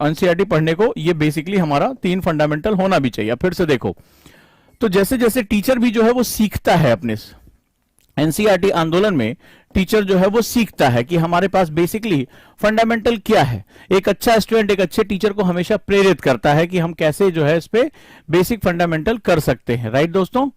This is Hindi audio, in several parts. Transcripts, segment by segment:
एनसीईआरटी पढ़ने को ये बेसिकली हमारा 3 फंडामेंटल होना भी चाहिए। फिर से देखो, तो जैसे जैसे टीचर भी जो है वो सीखता है अपने एनसीईआरटी आंदोलन में, टीचर जो है वो सीखता है कि हमारे पास बेसिकली फंडामेंटल क्या है। एक अच्छा स्टूडेंट एक अच्छे टीचर को हमेशा प्रेरित करता है कि हम कैसे जो है इस पे बेसिक फंडामेंटल कर सकते हैं। राइट दोस्तों,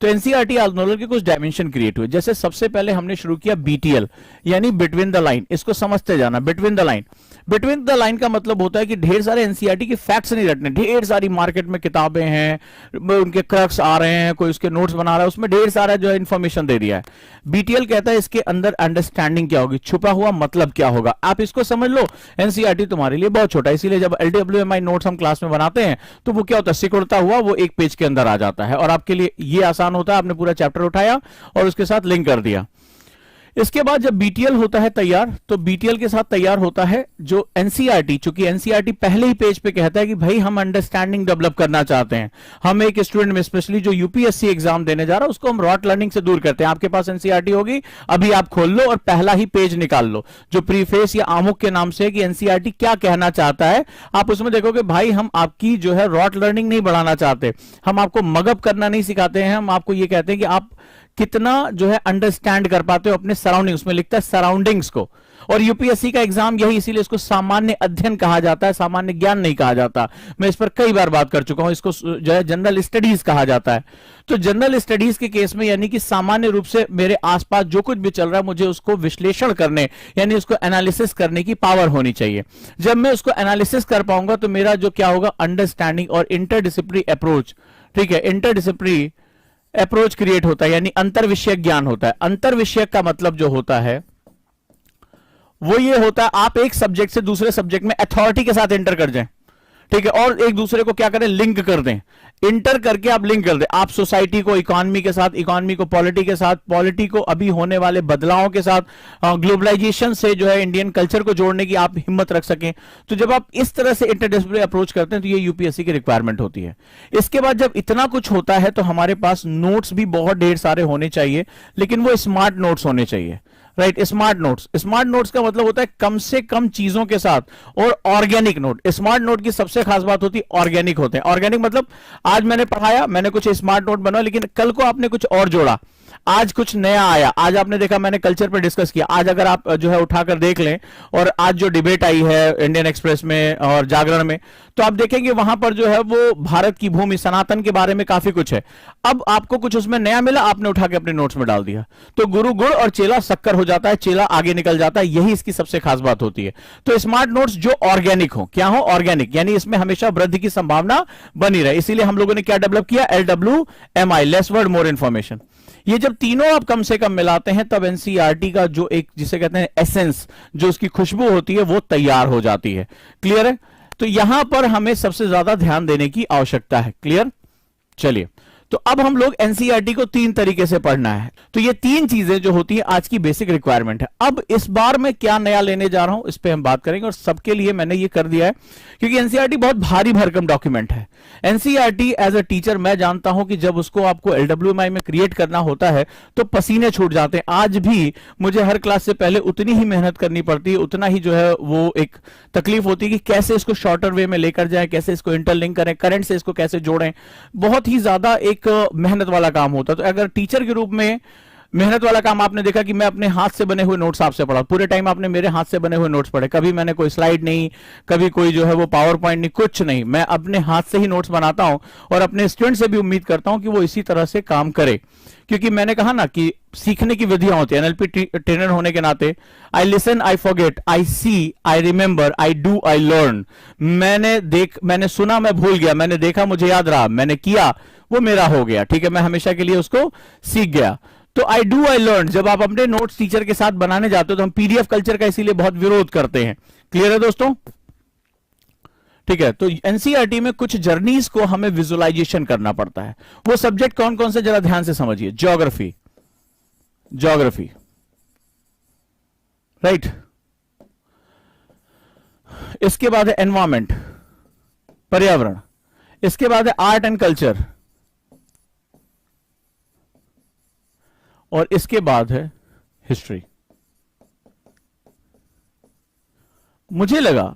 तो एनसीईआरटी आंदोलन के कुछ डायमेंशन क्रिएट हुए। जैसे सबसे पहले हमने शुरू किया बीटीएल, यानी बिटवीन द लाइन। इसको समझते जाना, between the line. Between the line का मतलब होता है कि ढेर सारे एनसीईआरटी के फैक्ट्स नहीं रटने। ढेर सारी मार्केट में किताबें हैं, उनके क्रक्स आ रहे हैं, कोई उसके नोट्स बना रहा है, उसमें ढेर सारा जो है इंफॉर्मेशन दे दिया है। बीटीएल कहता है इसके अंदर अंडरस्टैंडिंग क्या होगी, छुपा हुआ मतलब क्या होगा, आप इसको समझ लो। एनसीईआरटी तुम्हारे लिए बहुत छोटा है, इसीलिए जब एलडब्ल्यूएमआई नोट्स हम क्लास में बनाते हैं तो वो क्या होता है, सिकुड़ता हुआ वो एक पेज के अंदर आ जाता है, और आपके लिए ये आसान होता है। आपने पूरा चैप्टर उठाया और उसके साथ लिंक कर दिया। इसके बाद जब बीटीएल होता है तैयार, तो बीटीएल के साथ तैयार होता है जो एनसीईआरटी। चूंकि एनसीईआरटी पहले ही पेज पे कहता है कि भाई हम अंडरस्टैंडिंग डेवलप करना चाहते हैं, हम एक स्टूडेंट में स्पेशली जो यूपीएससी एग्जाम देने जा रहा है उसको हम रॉट लर्निंग से दूर करते हैं। आपके पास एनसीईआरटी होगी, अभी आप खोल लो और पहला ही पेज निकाल लो जो प्रीफेस या आमुख के नाम से है कि एनसीईआरटी क्या कहना चाहता है। आप उसमें देखोगे भाई हम आपकी जो है रॉट लर्निंग नहीं बढ़ाना चाहते, हम आपको मगअप करना नहीं सिखाते हैं, हम आपको ये कहते हैं कि आप कितना जो है अंडरस्टैंड कर पाते हो अपने सराउंडिंग। उसमें लिखता है सराउंडिंग्स को, और यूपीएससी का एग्जाम यही, इसीलिए इसको सामान्य अध्ययन कहा जाता है, सामान्य ज्ञान नहीं कहा जाता। मैं इस पर कई बार बात कर चुका हूं, इसको जो है जनरल स्टडीज कहा जाता है। तो जनरल स्टडीज के केस में यानी कि सामान्य रूप से मेरे आसपास जो कुछ भी चल रहा है मुझे उसको विश्लेषण करने यानी उसको एनालिसिस करने की पावर होनी चाहिए। जब मैं उसको एनालिसिस कर पाऊंगा तो मेरा जो क्या होगा, अंडरस्टैंडिंग और इंटरडिसिप्लिनरी अप्रोच, ठीक है, इंटरडिसिप्लिनरी अप्रोच क्रिएट होता है, यानी अंतर विषय ज्ञान होता है। अंतर विषय का मतलब जो होता है वो ये होता है आप एक सब्जेक्ट से दूसरे सब्जेक्ट में अथॉरिटी के साथ इंटर कर जाएं, ठीक है, और एक दूसरे को क्या करें, लिंक कर दें। इंटर करके आप लिंक कर दें, आप सोसाइटी को इकोनॉमी के साथ, इकोनॉमी को पॉलिटी के साथ, पॉलिटी को अभी होने वाले बदलावों के साथ, ग्लोबलाइजेशन से जो है इंडियन कल्चर को जोड़ने की आप हिम्मत रख सकें। तो जब आप इस तरह से इंटरडिसिप्लिनरी अप्रोच करते हैं तो ये यूपीएससी की रिक्वायरमेंट होती है। इसके बाद जब इतना कुछ होता है तो हमारे पास नोट्स भी बहुत ढेर सारे होने चाहिए, लेकिन वो स्मार्ट नोट्स होने चाहिए। Right, smart notes. Smart notes का मतलब होता है कम से कम चीजों के साथ, और ऑर्गेनिक नोट। स्मार्ट नोट की सबसे खास बात होती है ऑर्गेनिक होते हैं। ऑर्गेनिक मतलब आज मैंने पढ़ाया, मैंने कुछ स्मार्ट नोट बनाया, लेकिन कल को आपने कुछ और जोड़ा, आज कुछ नया आया, आज आपने देखा मैंने कल्चर पर डिस्कस किया। आज अगर आप जो है उठाकर देख लें, और आज जो डिबेट आई है इंडियन एक्सप्रेस में और जागरण में, तो आप देखेंगे वहां पर जो है वो भारत की भूमि, सनातन के बारे में काफी कुछ है। अब आपको कुछ उसमें नया मिला, आपने उठा के अपने नोट्स में डाल दिया, तो गुरु गुड़ और चेला शक्कर हो जाता है, चेला आगे निकल जाता है। यही इसकी सबसे खास बात होती है। तो स्मार्ट नोट्स जो ऑर्गेनिक हो, क्या हो, ऑर्गेनिक, यानी इसमें हमेशा वृद्धि की संभावना बनी रहे। इसीलिए हम लोगों ने क्या डेवलप किया, LWMI, less word more information. ये जब तीनों आप कम से कम मिलाते हैं तब एनसीईआरटी का जो एक जिसे कहते हैं एसेंस, जो उसकी खुशबू होती है वो तैयार हो जाती है। क्लियर है? तो यहां पर हमें सबसे ज्यादा ध्यान देने की आवश्यकता है। क्लियर? चलिए, तो अब हम लोग एनसीईआरटी को 3 तरीके से पढ़ना है। तो ये 3 चीजें जो होती है आज की बेसिक रिक्वायरमेंट है। अब इस बार मैं क्या नया लेने जा रहा हूं इस पे हम बात करेंगे, और सबके लिए मैंने ये कर दिया है क्योंकि एनसीईआरटी बहुत भारी भरकम डॉक्यूमेंट है। एनसीईआरटी एज अ टीचर मैं जानता हूं कि जब उसको आपको एलडब्ल्यूएमआई में क्रिएट करना होता है तो पसीने छूट जाते हैं। आज भी मुझे हर क्लास से पहले उतनी ही मेहनत करनी पड़ती है, उतना ही जो है वो एक तकलीफ होती है कि कैसे इसको शॉर्टर वे में लेकर जाएं, कैसे इसको इंटरलिंक करें, करंट से इसको कैसे जोड़ें। बहुत ही ज्यादा एक मेहनत वाला काम होता है। तो अगर टीचर के रूप में मेहनत वाला काम आपने देखा कि मैं अपने हाथ से बने हुए नोट्स आपसे पढ़ा, पूरे टाइम आपने मेरे हाथ से बने हुए नोट्स पढ़े, कभी मैंने कोई स्लाइड नहीं, कभी कोई जो है वो पावर पॉइंट नहीं, कुछ नहीं, मैं अपने हाथ से ही नोट्स बनाता हूं और अपने स्टूडेंट से भी उम्मीद करता हूं कि वो इसी तरह से काम करे। क्योंकि मैंने कहा ना कि सीखने की विधियां होती है, एनएलपी ट्रेनर होने के नाते I listen, I forget, I see, I remember, I do, I learn. मैंने सुना, मैं भूल गया, मैंने देखा, मुझे याद रहा, मैंने किया, वो मेरा हो गया। ठीक है, मैं हमेशा के लिए उसको सीख गया। तो आई डू, आई लर्न, जब आप अपने नोट्स टीचर के साथ बनाने जाते हो तो हम पीडीएफ कल्चर का इसीलिए बहुत विरोध करते हैं। क्लियर है दोस्तों? ठीक है, तो एनसीईआरटी में कुछ जर्नीज को हमें विजुअलाइजेशन करना पड़ता है। वो सब्जेक्ट कौन कौन से, जरा ध्यान से समझिए। Geography, geography, right. इसके बाद है एनवायरमेंट, पर्यावरण। इसके बाद है आर्ट एंड कल्चर, और इसके बाद है हिस्ट्री। मुझे लगा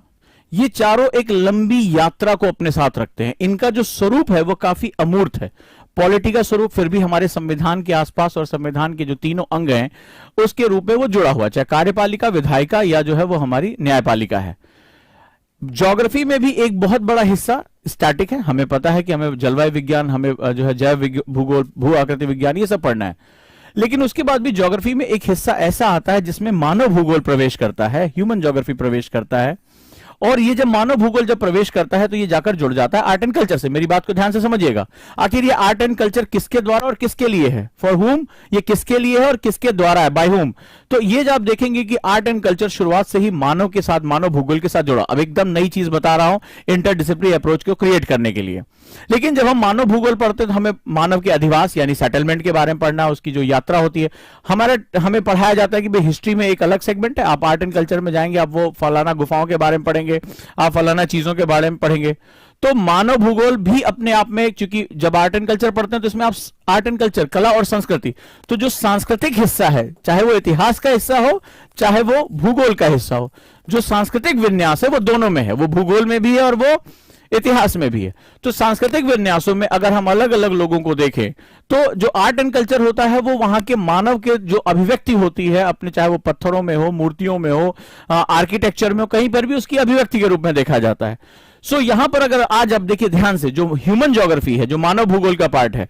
ये चारों एक लंबी यात्रा को अपने साथ रखते हैं। इनका जो स्वरूप है वो काफी अमूर्त है। पॉलिटी का स्वरूप फिर भी हमारे संविधान के आसपास और संविधान के जो तीनों अंग हैं उसके रूप में वो जुड़ा हुआ, चाहे कार्यपालिका, विधायिका या जो है वो हमारी न्यायपालिका है। ज्योग्राफी में भी एक बहुत बड़ा हिस्सा स्टैटिक है। हमें पता है कि हमें जलवायु विज्ञान, हमें जो है जैव भूगोल, भू आकृति विज्ञान, ये सब पढ़ना है। लेकिन उसके बाद भी ज्योग्राफी में एक हिस्सा ऐसा आता है जिसमें मानव भूगोल प्रवेश करता है, ह्यूमन ज्योग्राफी प्रवेश करता है। और ये जब मानव भूगोल जब प्रवेश करता है तो ये जाकर जुड़ जाता है आर्ट एंड कल्चर से। मेरी बात को ध्यान से समझिएगा। आखिर ये आर्ट एंड कल्चर किसके द्वारा और किसके लिए है, फॉर हुम, ये किसके लिए है और किसके द्वारा है, बाय हुम। तो ये जब आप देखेंगे कि आर्ट एंड कल्चर शुरुआत से ही मानव के साथ, मानव भूगोल के साथ जुड़ा। अब एकदम नई चीज बता रहा हूं इंटरडिसिप्लिनरी अप्रोच को क्रिएट करने के लिए। लेकिन जब हम मानव भूगोल पढ़ते हैं तो हमें मानव के अधिवास यानी सेटलमेंट के बारे में पढ़ना, उसकी जो यात्रा होती है। हमें पढ़ाया जाता है कि भाई हिस्ट्री में एक अलग सेगमेंट है, आप आर्ट एंड कल्चर में जाएंगे, आप वो फलाना गुफाओं के बारे में पढ़ेंगे, आप फलाना चीजों के बारे में पढ़ेंगे। तो मानव भूगोल भी अपने आप में, क्योंकि जब आर्ट एंड कल्चर पढ़ते हैं तो इसमें आप आर्ट एंड कल्चर, कला और संस्कृति, तो जो सांस्कृतिक हिस्सा है, चाहे वो इतिहास का हिस्सा हो चाहे वो भूगोल का हिस्सा हो, जो सांस्कृतिक विन्यास है वो दोनों में है, वो भूगोल में भी है और वो इतिहास में भी है। तो सांस्कृतिक विन्यासों में अगर हम अलग अलग लोगों को देखें तो जो आर्ट एंड कल्चर होता है वो वहां के मानव के जो अभिव्यक्ति होती है अपने, चाहे वो पत्थरों में हो, मूर्तियों में हो, आर्किटेक्चर में हो, कहीं पर भी उसकी अभिव्यक्ति के रूप में देखा जाता है। सो यहां पर अगर आज आप देखिए ध्यान से, जो ह्यूमन ज्योग्राफी है, जो मानव भूगोल का पार्ट है,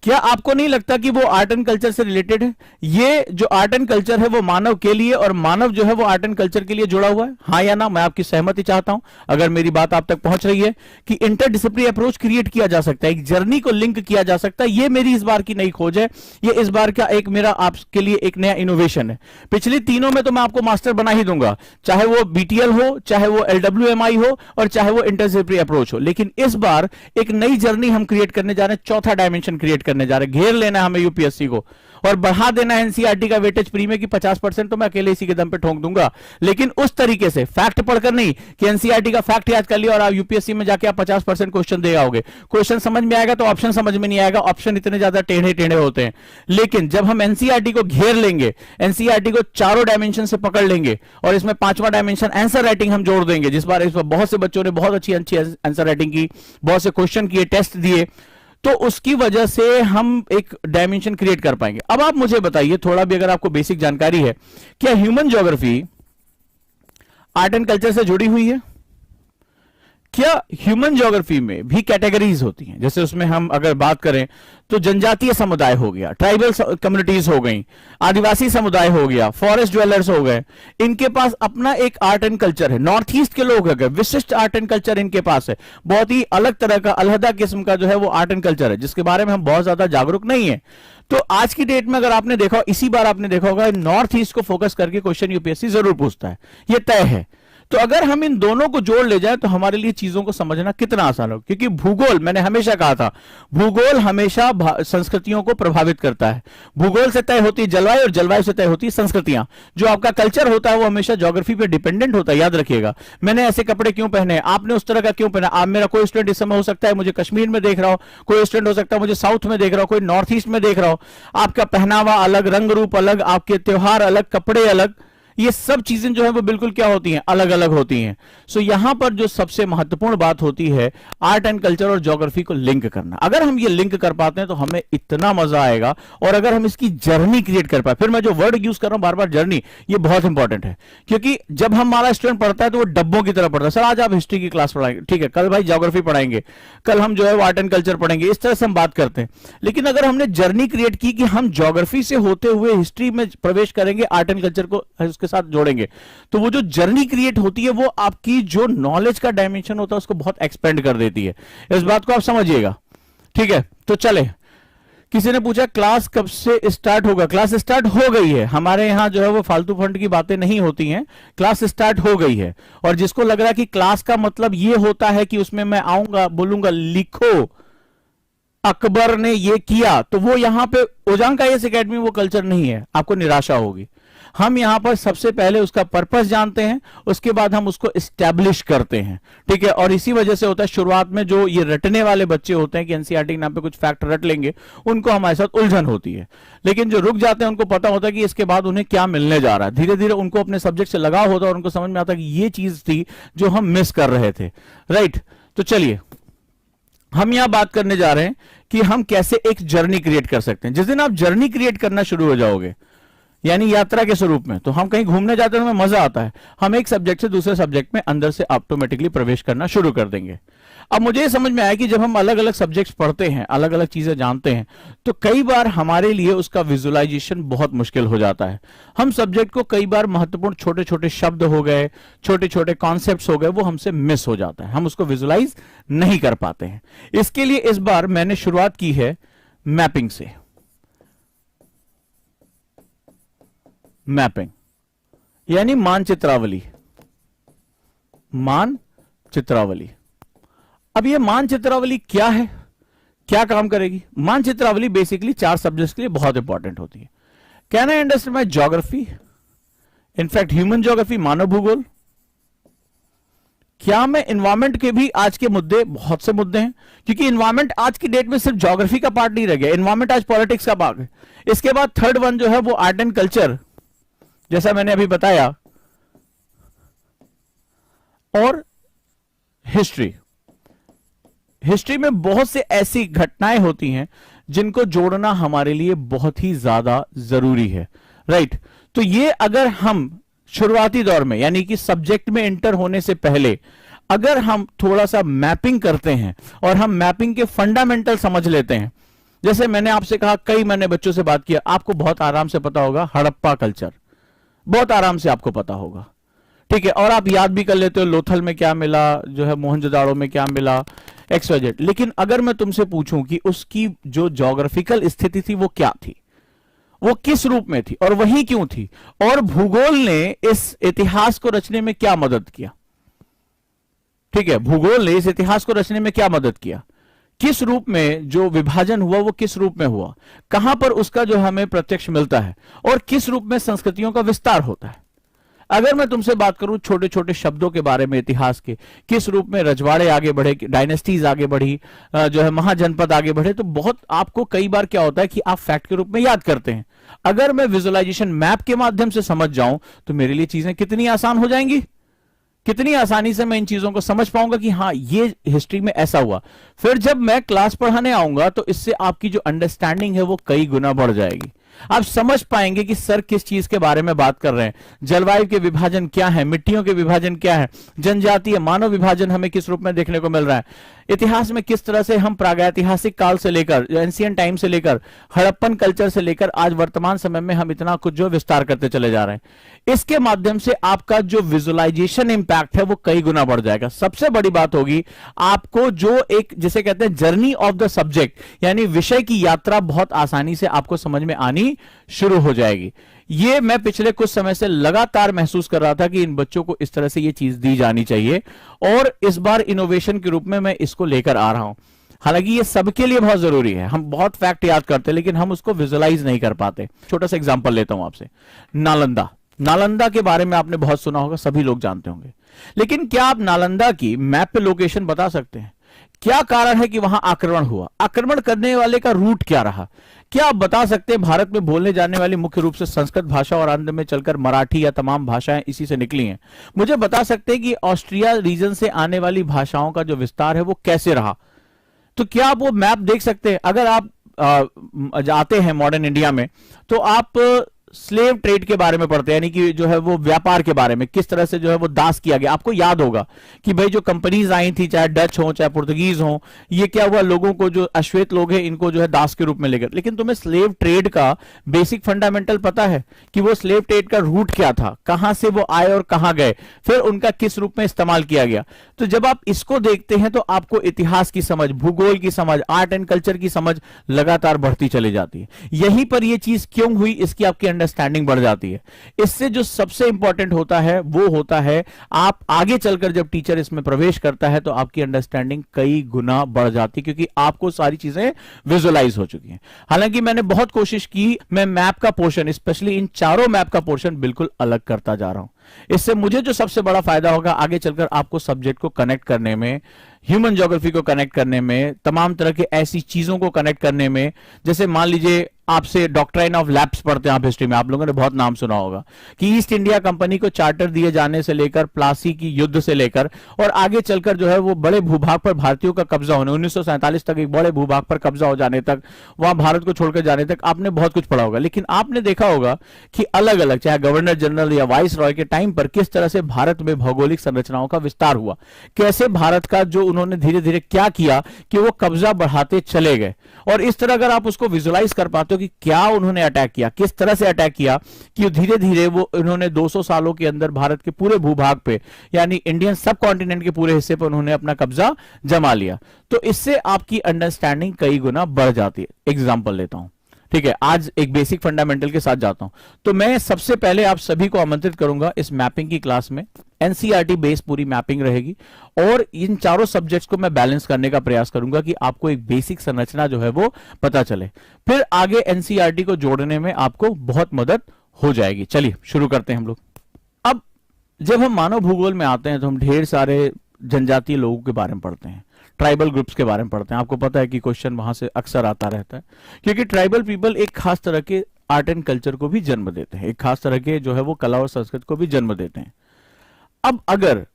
क्या आपको नहीं लगता कि वो आर्ट एंड कल्चर से रिलेटेड है? ये जो आर्ट एंड कल्चर है वो मानव के लिए और मानव जो है वो आर्ट एंड कल्चर के लिए जुड़ा हुआ है, हाँ या ना? मैं आपकी सहमति चाहता हूं अगर मेरी बात आप तक पहुंच रही है कि इंटरडिसिप्लिनरी अप्रोच क्रिएट किया जा सकता है, एक जर्नी को लिंक किया जा सकता है। ये मेरी इस बार की नई खोज है, ये इस बार का एक मेरा आपके लिए एक नया इनोवेशन है। पिछली तीनों में तो मैं आपको मास्टर बना ही दूंगा, चाहे वो बीटीएल हो, चाहे वो एलडब्ल्यूएमआई हो और चाहे वो इंटरडिसिप्लिनरी अप्रोच हो। लेकिन इस बार एक नई जर्नी हम क्रिएट करने जा रहे हैं, चौथा डायमेंशन क्रिएट करने जा रहे हैं। घेर लेना हमें यूपीएससी को और बढ़ा देना एनसीईआरटी का वेटेज प्री में कि 50% तो मैं अकेले इसी के दम पे ठोक दूंगा। लेकिन उस तरीके से फैक्ट पढ़कर नहीं कि एनसीईआरटी का फैक्ट याद कर लिया और आप यूपीएससी में जाके आप 50% क्वेश्चन दे आओगे। क्वेश्चन समझ में आएगा तो ऑप्शन समझ में नहीं आएगा, ऑप्शन इतने ज्यादा टेढ़े टेढ़े होते हैं। लेकिन जब हम एनसीईआरटी को घेर लेंगे, एनसीईआरटी को चारों डायमेंशन से पकड़ लेंगे और इसमें पांचवा डायमेंशन आंसर राइटिंग हम जोड़ देंगे, जिस बार इस बार बहुत से बच्चों ने बहुत अच्छी आंसर राइटिंग की, बहुत से क्वेश्चन किए, टेस्ट दिए, तो उसकी वजह से हम एक डायमेंशन क्रिएट कर पाएंगे। अब आप मुझे बताइए, थोड़ा भी अगर आपको बेसिक जानकारी है, क्या human geography art and culture से जुड़ी हुई है? क्या ह्यूमन ज्योग्राफी में भी कैटेगरीज होती हैं? जैसे उसमें हम अगर बात करें तो जनजातीय समुदाय हो गया, ट्राइबल कम्युनिटीज हो गई, आदिवासी समुदाय हो गया, फॉरेस्ट ड्वेलर्स हो गए, इनके पास अपना एक आर्ट एंड कल्चर है। नॉर्थ ईस्ट के लोग अगर विशिष्ट आर्ट एंड कल्चर इनके पास है, बहुत ही अलग तरह का, अलहदा किस्म का जो है वो आर्ट एंड कल्चर है, जिसके बारे में हम बहुत ज्यादा जागरूक नहीं है। तो आज की डेट में अगर आपने देखा, इसी बार आपने देखा होगा, नॉर्थ ईस्ट को फोकस करके क्वेश्चन यूपीएससी जरूर पूछता है, ये तय है। तो अगर हम इन दोनों को जोड़ ले जाए तो हमारे लिए चीजों को समझना कितना आसान हो, क्योंकि भूगोल, मैंने हमेशा कहा था, भूगोल हमेशा संस्कृतियों को प्रभावित करता है। भूगोल से तय होती है जलवायु और जलवायु से तय होती है संस्कृतियां। जो आपका कल्चर होता है वो हमेशा ज्योग्राफी पे डिपेंडेंट होता है, याद रखिएगा। मैंने ऐसे कपड़े क्यों पहने, आपने उस तरह का क्यों पहना। आप, मेरा कोई स्टूडेंट इस समय हो सकता है मुझे कश्मीर में देख रहा हो, कोई स्टूडेंट हो सकता है मुझे साउथ में देख रहा हो, कोई नॉर्थ ईस्ट में देख रहा हो। आपका पहनावा अलग, रंग रूप अलग, आपके त्योहार अलग, कपड़े अलग, ये सब चीजें जो है वो बिल्कुल क्या होती हैं, अलग अलग होती हैं। सो यहां पर जो सबसे महत्वपूर्ण बात होती है, आर्ट एंड कल्चर और ज्योग्राफी को लिंक करना। अगर हम ये लिंक कर पाते हैं तो हमें इतना मजा आएगा। और अगर हम इसकी जर्नी क्रिएट कर पाए, फिर मैं जो वर्ड यूज कर रहा हूं बार बार, जर्नी, ये बहुत इंपॉर्टेंट है। क्योंकि जब हमारा स्टूडेंट पढ़ता है तो वो डब्बों की तरह पढ़ता है। सर आज आप हिस्ट्री की क्लास पढ़ाएंगे, ठीक है, कल भाई ज्योग्राफी पढ़ाएंगे, कल हम जो है वो आर्ट एंड कल्चर पढ़ेंगे, इस तरह से हम बात करते हैं। लेकिन अगर हमने जर्नी क्रिएट की कि हम ज्योग्राफी से होते हुए हिस्ट्री में प्रवेश करेंगे, आर्ट एंड कल्चर को उसके साथ जोड़ेंगे, तो वो जो जर्नी क्रिएट होती है वो आपकी जो नॉलेज का डायमेंशन होता है उसको बहुत एक्सपेंड कर देती है। इस बात को आप समझिएगा, ठीक है। तो चले, किसी ने पूछा क्लास कब से स्टार्ट होगा। क्लास स्टार्ट हो गई है हमारे यहाँ, जो है वो फालतू फंड की बातें नहीं होती हैं, क्लास स्टार्ट हो गई है। और जिसको लग रहा है कि क्लास का मतलब ये होता है कि उसमें मैं आऊंगा बोलूंगा लिखो अकबर ने ये किया, तो वो यहां पे ओजांग आईएएस एकेडमी वो कल्चर नहीं है, आपको निराशा होगी। हम यहां पर सबसे पहले उसका पर्पस जानते हैं, उसके बाद हम उसको एस्टैब्लिश करते हैं, ठीक है। और इसी वजह से होता है शुरुआत में जो ये रटने वाले बच्चे होते हैं कि एनसीईआरटी के नाम पे कुछ फैक्ट रट लेंगे, उनको हमारे साथ उलझन होती है। लेकिन जो रुक जाते हैं उनको पता होता है कि इसके बाद उन्हें क्या मिलने जा रहा है। धीरे धीरे उनको अपने सब्जेक्ट से लगाव होता है और उनको समझ में आता है कि ये चीज थी जो हम मिस कर रहे थे, राइट। तो चलिए हम यहां बात करने जा रहे हैं कि हम कैसे एक जर्नी क्रिएट कर सकते हैं। जिस दिन आप जर्नी क्रिएट करना शुरू हो जाओगे, यानी यात्रा के स्वरूप में, तो हम कहीं घूमने जाते हैं तो हमें मजा आता है, हम एक सब्जेक्ट से दूसरे सब्जेक्ट में अंदर से ऑटोमेटिकली प्रवेश करना शुरू कर देंगे। अब मुझे ये समझ में आया कि जब हम अलग अलग सब्जेक्ट्स पढ़ते हैं, अलग अलग चीजें जानते हैं, तो कई बार हमारे लिए उसका विजुअलाइजेशन बहुत मुश्किल हो जाता है। हम सब्जेक्ट को कई बार महत्वपूर्ण छोटे छोटे शब्द हो गए, छोटे छोटे कॉन्सेप्ट्स हो गए, वो हमसे मिस हो जाता है, हम उसको विजुअलाइज नहीं कर पाते हैं। इसके लिए इस बार मैंने शुरुआत की है मैपिंग से। मैपिंग यानी मानचित्रावली। मानचित्रावली, अब ये मानचित्रावली क्या है, क्या काम करेगी? मानचित्रावली बेसिकली 4 सब्जेक्ट्स के लिए बहुत इंपॉर्टेंट होती है। Can I understand my geography, in fact human geography, मानव भूगोल। क्या मैं इन्वायरमेंट के भी, आज के मुद्दे बहुत से मुद्दे हैं, क्योंकि इन्वायरमेंट आज की डेट में सिर्फ ज्योग्राफी का पार्ट नहीं रह गया, इन्वायरमेंट आज पॉलिटिक्स का पार्ट है। इसके बाद थर्ड वन जो है वो आर्ट एंड कल्चर, जैसा मैंने अभी बताया, और हिस्ट्री। हिस्ट्री में बहुत से ऐसी घटनाएं होती हैं जिनको जोड़ना हमारे लिए बहुत ही ज्यादा जरूरी है, राइट। तो ये अगर हम शुरुआती दौर में, यानी कि सब्जेक्ट में एंटर होने से पहले अगर हम थोड़ा सा मैपिंग करते हैं और हम मैपिंग के फंडामेंटल समझ लेते हैं, जैसे मैंने आपसे कहा, कई मैंने बच्चों से बात किया, आपको बहुत आराम से पता होगा हड़प्पा कल्चर, बहुत आराम से आपको पता होगा, ठीक है। और आप याद भी कर लेते हो लोथल में क्या मिला, जो है मोहनजोदाड़ो में क्या मिला, XYZ। लेकिन अगर मैं तुमसे पूछूं कि उसकी जो ज्योग्राफिकल स्थिति थी वो क्या थी, वो किस रूप में थी और वही क्यों थी, और भूगोल ने इस इतिहास को रचने में क्या मदद किया, ठीक है। भूगोल ने इस इतिहास को रचने में क्या मदद किया, किस रूप में जो विभाजन हुआ वो किस रूप में हुआ, कहां पर उसका जो हमें प्रत्यक्ष मिलता है, और किस रूप में संस्कृतियों का विस्तार होता है। अगर मैं तुमसे बात करूं छोटे छोटे शब्दों के बारे में, इतिहास के, किस रूप में रजवाड़े आगे बढ़े, डायनेस्टीज आगे बढ़ी, जो है महाजनपद आगे बढ़े, तो बहुत आपको कई बार क्या होता है कि आप फैक्ट के रूप में याद करते हैं। अगर मैं विजुअलाइजेशन मैप के माध्यम से समझ जाऊं तो मेरे लिए चीजें कितनी आसान हो जाएंगी, कितनी आसानी से मैं इन चीजों को समझ पाऊंगा कि हाँ ये हिस्ट्री में ऐसा हुआ। फिर जब मैं क्लास पढ़ाने आऊंगा तो इससे आपकी जो अंडरस्टैंडिंग है वो कई गुना बढ़ जाएगी। आप समझ पाएंगे कि सर किस चीज के बारे में बात कर रहे हैं, जलवायु के विभाजन क्या है, मिट्टियों के विभाजन क्या है, जनजातीय मानव विभाजन हमें किस रूप में देखने को मिल रहा है, इतिहास में किस तरह से हम प्रागैतिहासिक काल से लेकर, एंशिएंट टाइम से लेकर, हड़प्पन कल्चर से लेकर आज वर्तमान समय में हम इतना कुछ जो विस्तार करते चले जा रहे हैं। इसके माध्यम से आपका जो विजुअलाइजेशन इंपैक्ट है वो कई गुना बढ़ जाएगा। सबसे बड़ी बात होगी आपको जो एक, जिसे कहते हैं जर्नी ऑफ द सब्जेक्ट, यानी विषय की यात्रा बहुत आसानी से आपको समझ में आनी शुरू हो जाएगी। ये मैं पिछले कुछ समय से लगातार महसूस कर रहा था कि इन बच्चों को इस तरह से ये चीज दी जानी चाहिए, और इस बार इनोवेशन के रूप में मैं इसको लेकर आ रहा हूं। हालांकि ये सबके लिए बहुत जरूरी है, हम बहुत फैक्ट याद करते हैं लेकिन हम उसको विजुअलाइज नहीं कर पाते। छोटा सा एग्जांपल लेता हूं आपसे, नालंदा। नालंदा के बारे में आपने बहुत सुना होगा, सभी लोग जानते होंगे, लेकिन क्या आप नालंदा की मैप पे लोकेशन बता सकते हैं? क्या कारण है कि वहां आक्रमण हुआ, आक्रमण करने वाले का रूट क्या रहा? क्या आप बता सकते हैं भारत में बोलने जाने वाली मुख्य रूप से संस्कृत भाषा और अंत में चलकर मराठी या तमाम भाषाएं इसी से निकली हैं? मुझे बता सकते हैं कि ऑस्ट्रिया रीजन से आने वाली भाषाओं का जो विस्तार है वो कैसे रहा? तो क्या आप वो मैप देख सकते हैं? अगर आप जाते हैं मॉडर्न इंडिया में तो आप स्लेव ट्रेड के बारे में पढ़ते हैं, यानी कि जो है वो व्यापार के बारे में, किस तरह से जो है वो दास किया गया। आपको याद होगा कि भाई जो कंपनीज आई थी, चाहे डच हो चाहे पुर्तगीज हो, ये क्या हुआ, लोगों को, जो अश्वेत लोग हैं इनको जो है दास के रूप में लेकर। लेकिन तुम्हें स्लेव ट्रेड का बेसिक फंडामेंटल पता है कि वो स्लेव ट्रेड का रूट क्या था, कहां से वो आए और कहां गए, फिर उनका किस रूप में इस्तेमाल किया गया। तो जब आप इसको देखते हैं तो आपको इतिहास की समझ, भूगोल की समझ, आर्ट एंड कल्चर की समझ लगातार बढ़ती चली जाती है। यहीं पर यह चीज क्यों हुई, इसकी आपकी अंडरस्टैंडिंग बढ़ जाती है। इससे जो सबसे इंपॉर्टेंट होता है वो होता है आप आगे चलकर जब टीचर इसमें प्रवेश करता है तो आपकी अंडरस्टैंडिंग कई गुना बढ़ जाती है, क्योंकि आपको सारी चीजें विजुअलाइज हो चुकी हैं। हालांकि मैंने बहुत कोशिश की, मैं मैप का पोर्शन, स्पेशली इन चारों मैप का पोर्शन बिल्कुल अलग करता जा रहा हूं। इससे मुझे जो सबसे बड़ा फायदा होगा आगे चलकर आपको सब्जेक्ट को कनेक्ट करने में, ह्यूमन ज्योग्राफी को कनेक्ट करने में, तमाम तरह के ऐसी चीजों को कनेक्ट करने में। जैसे मान लीजिए आपसे डॉक्ट्राइन ऑफ लैप्स पढ़ते हैं आप हिस्ट्री में, आप लोगों ने बहुत नाम सुना होगा कि ईस्ट इंडिया कंपनी को चार्टर दिए जाने से लेकर प्लासी की युद्ध से लेकर और आगे चलकर जो है वो बड़े भूभाग पर भारतीयों का कब्जा होने, 1947 तक एक बड़े भूभाग पर कब्जा हो जाने तक, वहां भारत को छोड़कर जाने तक आपने बहुत कुछ पढ़ा होगा। लेकिन आपने देखा होगा कि अलग अलग, चाहे गवर्नर जनरल या वाइस रॉय के टाइम पर किस तरह से भारत में भौगोलिक संरचनाओं का विस्तार हुआ, कैसे भारत का जो उन्होंने धीरे धीरे क्या किया कि वो कब्जा बढ़ाते चले गए। और इस तरह अगर आप उसको विजुलाइज कर पाते हो कि क्या उन्होंने अटैक किया, किस तरह से अटैक किया, कि धीरे धीरे वो उन्होंने 200 सालों के अंदर भारत के पूरे भूभाग पे, यानी इंडियन सब कॉन्टिनेंट के पूरे हिस्से पर उन्होंने अपना कब्जा जमा लिया, तो इससे आपकी अंडरस्टैंडिंग कई गुना बढ़ जाती है। एग्जाम्पल लेता हूं, ठीक है, आज एक बेसिक फंडामेंटल के साथ जाता हूं। तो मैं सबसे पहले आप सभी को आमंत्रित करूंगा इस मैपिंग की क्लास में। एनसीईआरटी बेस्ड पूरी मैपिंग रहेगी और इन चारों सब्जेक्ट्स को मैं बैलेंस करने का प्रयास करूंगा कि आपको एक बेसिक संरचना जो है वो पता चले, फिर आगे एनसीईआरटी को जोड़ने में आपको बहुत मदद हो जाएगी। चलिए शुरू करते हैं हम लोग। अब जब हम मानव भूगोल में आते हैं तो हम ढेर सारे जनजातीय लोगों के बारे में पढ़ते हैं, ट्राइबल ग्रुप्स के बारे में पढ़ते हैं। आपको पता है कि क्वेश्चन वहां से अक्सर आता रहता है, क्योंकि ट्राइबल पीपल एक खास तरह के आर्ट एंड कल्चर को भी जन्म देते हैं, एक खास तरह के जो है वो कला और संस्कृति को भी जन्म देते हैं। अब अगर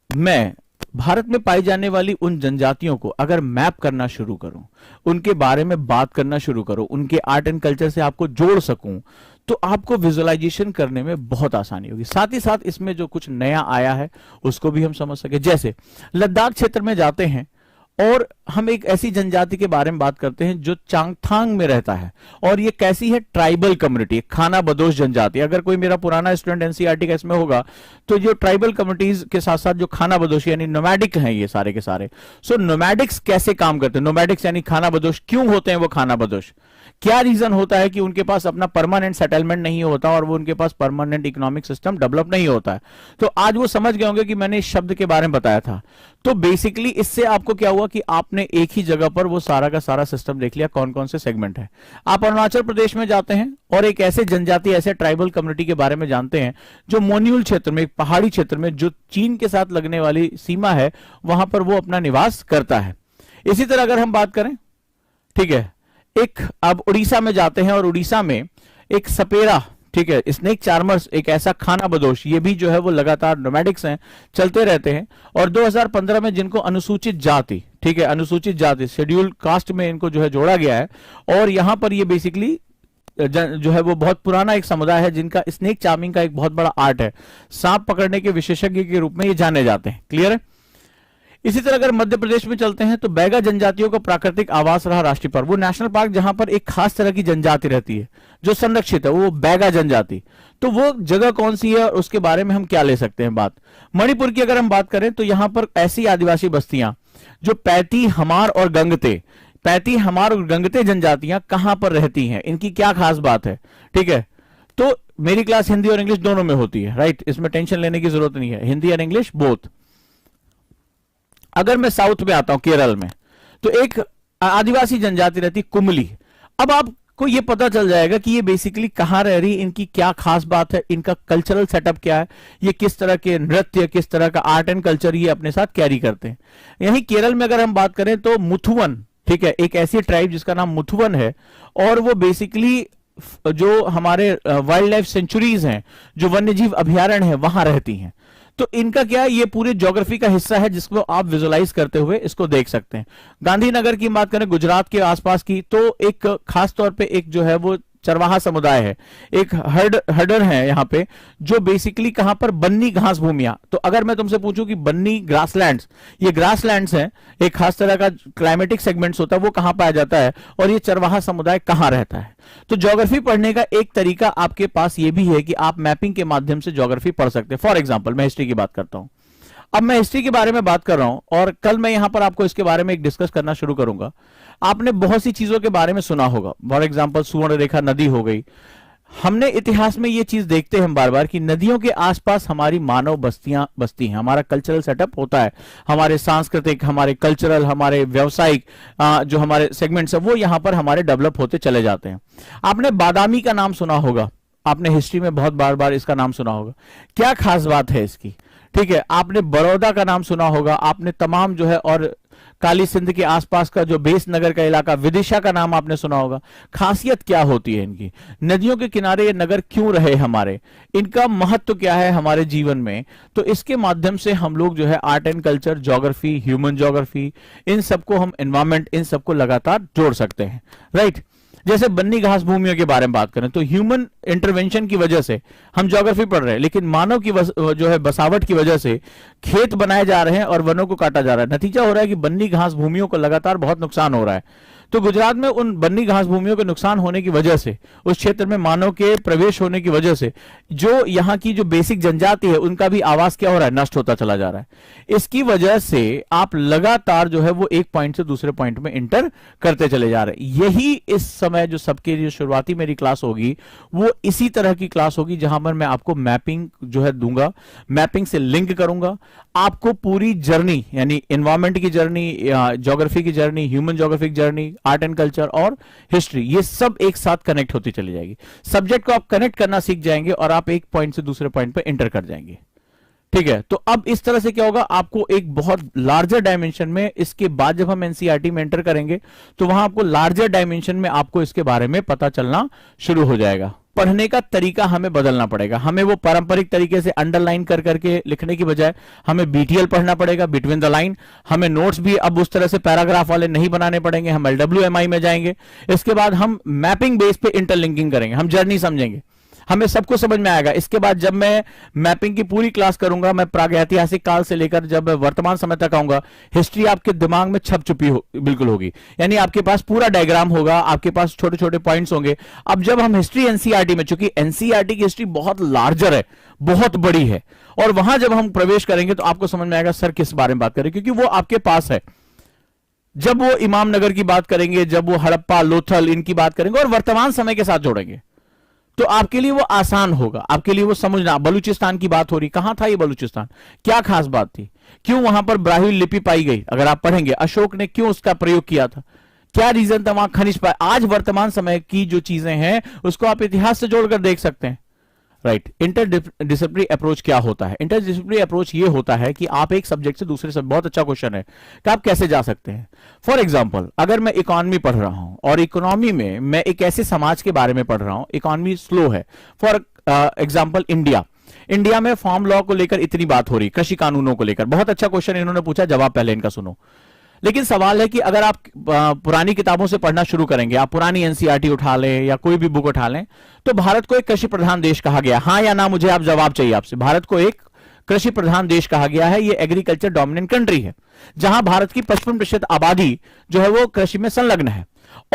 मैं भारत में पाई जाने वाली उन जनजातियों को अगर मैप करना शुरू करूं, उनके बारे में बात करना शुरू करूं, उनके आर्ट एंड कल्चर से आपको जोड़ सकूं, तो आपको विजुअलाइजेशन करने में बहुत आसानी होगी। साथ ही साथ इसमें जो कुछ नया आया है उसको भी हम समझ सके। जैसे लद्दाख क्षेत्र में जाते हैं और हम एक ऐसी जनजाति के बारे में बात करते हैं जो चांगथांग में रहता है, और ये कैसी है, ट्राइबल कम्युनिटी, खाना बदोश जनजाति। अगर कोई मेरा पुराना स्टूडेंट एनसीईआरटी का इसमें होगा तो जो ट्राइबल कम्युनिटीज के साथ साथ जो खाना बदोश यानी नोमैडिक हैं ये सारे के सारे। सो नोमैडिक्स कैसे काम करते हैं, नोमैडिक्स यानी खाना बदोश क्यों होते हैं वो खाना बदोश, क्या रीजन होता है कि उनके पास अपना परमानेंट सेटलमेंट नहीं होता और वो उनके पास परमानेंट इकोनॉमिक सिस्टम डेवलप नहीं होता है। तो आज वो समझ गए होंगे कि मैंने इस शब्द के बारे में बताया था। तो बेसिकली इससे आपको क्या हुआ कि आपने एक ही जगह पर वो सारा का सारा सिस्टम देख लिया, कौन कौन से सेगमेंट है। आप अरुणाचल प्रदेश में जाते हैं और एक ऐसे जनजाति, ऐसे ट्राइबल कम्युनिटी के बारे में जानते हैं जो मोन्यूल क्षेत्र में, एक पहाड़ी क्षेत्र में जो चीन के साथ लगने वाली सीमा है, वहां पर वो अपना निवास करता है। इसी तरह अगर हम बात करें, ठीक है, एक अब उड़ीसा में जाते हैं और उड़ीसा में एक सपेरा, ठीक है, स्नेक चार्मर्स, एक ऐसा खाना बदोश, ये भी जो है वो लगातार नोमैडिक्स हैं, चलते रहते हैं। और 2015 में जिनको अनुसूचित जाति, ठीक है, अनुसूचित जाति शेड्यूल्ड कास्ट में इनको जो है जोड़ा गया है, और यहां पर ये बेसिकली जो है वो बहुत पुराना एक समुदाय है जिनका स्नेक चार्मिंग का एक बहुत बड़ा आर्ट है, सांप पकड़ने के विशेषज्ञ के रूप में ये जाने जाते हैं। क्लियर है। इसी तरह अगर मध्य प्रदेश में चलते हैं तो बैगा जनजातियों का प्राकृतिक आवास रहा राष्ट्रीय पार्क, वो नेशनल पार्क जहां पर एक खास तरह की जनजाति रहती है जो संरक्षित है, वो बैगा जनजाति। तो वो जगह कौन सी है और उसके बारे में हम क्या ले सकते हैं बात। मणिपुर की अगर हम बात करें तो यहां पर ऐसी आदिवासी बस्तियां जो पैती, हमार और गंगते, पैती, हमार और गंगते जनजातियां कहां पर रहती हैं, इनकी क्या खास बात है, ठीक है। तो मेरी क्लास हिंदी और इंग्लिश दोनों में होती है, राइट, इसमें टेंशन लेने की जरूरत नहीं है, हिंदी और इंग्लिश बोथ। अगर मैं साउथ में आता हूं, केरल में, तो एक आदिवासी जनजाति रहती कुमली। अब आपको यह पता चल जाएगा कि ये बेसिकली कहां रह रही, इनकी क्या खास बात है, इनका कल्चरल सेटअप क्या है, ये किस तरह के नृत्य, किस तरह का आर्ट एंड कल्चर ये अपने साथ कैरी करते हैं। यहीं केरल में अगर हम बात करें तो मुथुवन, ठीक है, एक ऐसी ट्राइब जिसका नाम मुथुवन है, और वो बेसिकली जो हमारे वाइल्ड लाइफ सेंचुरीज हैं, जो वन्यजीव अभयारण्य है, वहां रहती हैं। तो इनका क्या, ये पूरे ज्योग्राफी का हिस्सा है जिसको आप विजुलाइज करते हुए इसको देख सकते हैं। गांधीनगर की बात करें, गुजरात के आसपास की, तो एक खास तौर पे एक जो है वो चरवाहा समुदाय है, एक हर्डर है यहाँ पे, जो बेसिकली कहां पर, बन्नी घास भूमियां। तो अगर मैं तुमसे पूछूं कि बन्नी ग्रासलैंड्स, ये ग्रासलैंड्स हैं, एक खास तरह का क्लाइमेटिक सेगमेंट्स होता है, वो कहां पाया जाता है और ये चरवाहा समुदाय कहां रहता है। तो ज्योग्राफी पढ़ने का एक तरीका आपके पास ये भी है कि आप मैपिंग के माध्यम से ज्योग्राफी पढ़ सकते हैं। फॉर एग्जाम्पल मैं हिस्ट्री की बात करता हूं, अब मैं हिस्ट्री के बारे में बात कर रहा हूं और कल मैं यहां पर आपको इसके बारे में एक डिस्कस करना शुरू करूंगा। आपने बहुत सी चीजों के बारे में सुना होगा, फॉर एग्जाम्पल सुवर्ण रेखा नदी हो गई, हमने इतिहास में ये चीज देखते हैं हम बार बार कि नदियों के आसपास हमारी मानव बस्तियां बसती हैं, हमारा कल्चरल सेटअप होता है, हमारे सांस्कृतिक, हमारे कल्चरल, हमारे व्यावसायिक जो हमारे सेगमेंट्स है वो यहां पर हमारे डेवलप होते चले जाते हैं। आपने बादामी का नाम सुना होगा, आपने हिस्ट्री में बहुत बार बार इसका नाम सुना होगा। क्या खास बात है इसकी? ठीक है, आपने बड़ौदा का नाम सुना होगा, आपने तमाम जो है और काली सिंध के आसपास का जो बेस नगर का इलाका विदिशा का नाम आपने सुना होगा। खासियत क्या होती है इनकी? नदियों के किनारे ये नगर क्यों रहे हमारे, इनका महत्व क्या है हमारे जीवन में? तो इसके माध्यम से हम लोग जो है art and culture, geography, human geography, इन सबको हम एनवायरमेंट, इन सबको लगातार जोड़ सकते हैं, राइट। जैसे बन्नी घास भूमियों के बारे में बात करें तो ह्यूमन इंटरवेंशन की वजह से हम ज्योग्राफी पढ़ रहे हैं, लेकिन मानव की जो है बसावट की वजह से खेत बनाए जा रहे हैं और वनों को काटा जा रहा है। नतीजा हो रहा है कि बन्नी घास भूमियों को लगातार बहुत नुकसान हो रहा है। तो गुजरात में उन बन्नी घास भूमियों के नुकसान होने की वजह से, उस क्षेत्र में मानव के प्रवेश होने की वजह से जो यहाँ की जो बेसिक जनजाति है उनका भी आवास क्या हो रहा है, नष्ट होता चला जा रहा है। इसकी वजह से आप लगातार जो है वो एक पॉइंट से दूसरे पॉइंट में इंटर करते चले जा रहे हैं। यही इस समय जो सबके लिए शुरुआती मेरी क्लास होगी वो इसी तरह की क्लास होगी जहां पर मैं आपको मैपिंग जो है दूंगा, मैपिंग से लिंक करूंगा, आपको पूरी जर्नी यानी एनवायरमेंट की जर्नी, ज्योग्राफी की journey, human geographic journey, art and culture और हिस्ट्री, ये सब एक साथ कनेक्ट होती चली जाएगी। सब्जेक्ट को आप कनेक्ट करना सीख जाएंगे और आप एक पॉइंट से दूसरे पॉइंट पे एंटर कर जाएंगे, ठीक है। तो अब इस तरह से क्या होगा, आपको एक बहुत लार्जर डायमेंशन में, इसके बाद जब हम एनसीईआरटी में एंटर करेंगे तो वहां आपको लार्जर डायमेंशन में आपको इसके बारे में पता चलना शुरू हो जाएगा। पढ़ने का तरीका हमें बदलना पड़ेगा, हमें वो पारंपरिक तरीके से अंडरलाइन कर करके लिखने की बजाय हमें बीटीएल पढ़ना पड़ेगा, बिटवीन द लाइन। हमें नोट्स भी अब उस तरह से पैराग्राफ वाले नहीं बनाने पड़ेंगे, हम एलडब्ल्यूएमआई में जाएंगे। इसके बाद हम मैपिंग बेस पे इंटरलिंकिंग करेंगे, हम जर्नी समझेंगे, हमें सबको समझ में आएगा। इसके बाद जब मैं मैपिंग की पूरी क्लास करूंगा, मैं प्रागैतिहासिक काल से लेकर जब वर्तमान समय तक आऊंगा, हिस्ट्री आपके दिमाग में छप चुकी बिल्कुल होगी, यानी आपके पास पूरा डायग्राम होगा, आपके पास छोटे छोटे पॉइंट्स होंगे। अब जब हम हिस्ट्री एनसीईआरटी में, चूंकि एनसीईआरटी की हिस्ट्री बहुत लार्जर है, बहुत बड़ी है, और वहां जब हम प्रवेश करेंगे तो आपको समझ में आएगा सर किस बारे में बात करें, क्योंकि वो आपके पास है। जब वो इमाम नगर की बात करेंगे, जब वो हड़प्पा, लोथल, इनकी बात करेंगे और वर्तमान समय के साथ जोड़ेंगे तो आपके लिए वो आसान होगा, आपके लिए वो समझना। बलूचिस्तान की बात हो रही, कहां था ये बलूचिस्तान, क्या खास बात थी, क्यों वहां पर ब्राह्मी लिपि पाई गई, अगर आप पढ़ेंगे अशोक ने क्यों उसका प्रयोग किया था, क्या रीजन था, वहां खनिज पाए। आज वर्तमान समय की जो चीजें हैं उसको आप इतिहास से जोड़कर देख सकते हैं, राइट। इंटरडिसिप्लिनरी अप्रोच क्या होता है? इंटरडिसिप्लिनरी अप्रोच ये होता है कि आप एक सब्जेक्ट से दूसरे सब्जेक्ट, बहुत अच्छा क्वेश्चन है कि आप कैसे जा सकते हैं। फॉर एग्जांपल, अगर मैं इकोनॉमी पढ़ रहा हूं और इकोनॉमी में मैं एक ऐसे समाज के बारे में पढ़ रहा हूं, इकोनॉमी स्लो है, फॉर एग्जांपल इंडिया में फार्म लॉ को लेकर इतनी बात हो रही, कृषि कानूनों को लेकर, बहुत अच्छा क्वेश्चन इन्होंने पूछा, जवाब पहले इनका सुनो। लेकिन सवाल है कि अगर आप पुरानी किताबों से पढ़ना शुरू करेंगे, आप पुरानी एनसीईआरटी उठा लें या कोई भी बुक उठा लें, तो भारत को एक कृषि प्रधान देश कहा गया, हाँ या ना, मुझे आप जवाब चाहिए आपसे। भारत को एक कृषि प्रधान देश कहा गया है, ये एग्रीकल्चर डोमिनेंट कंट्री है, जहां भारत की 55% आबादी जो है वो कृषि में संलग्न है।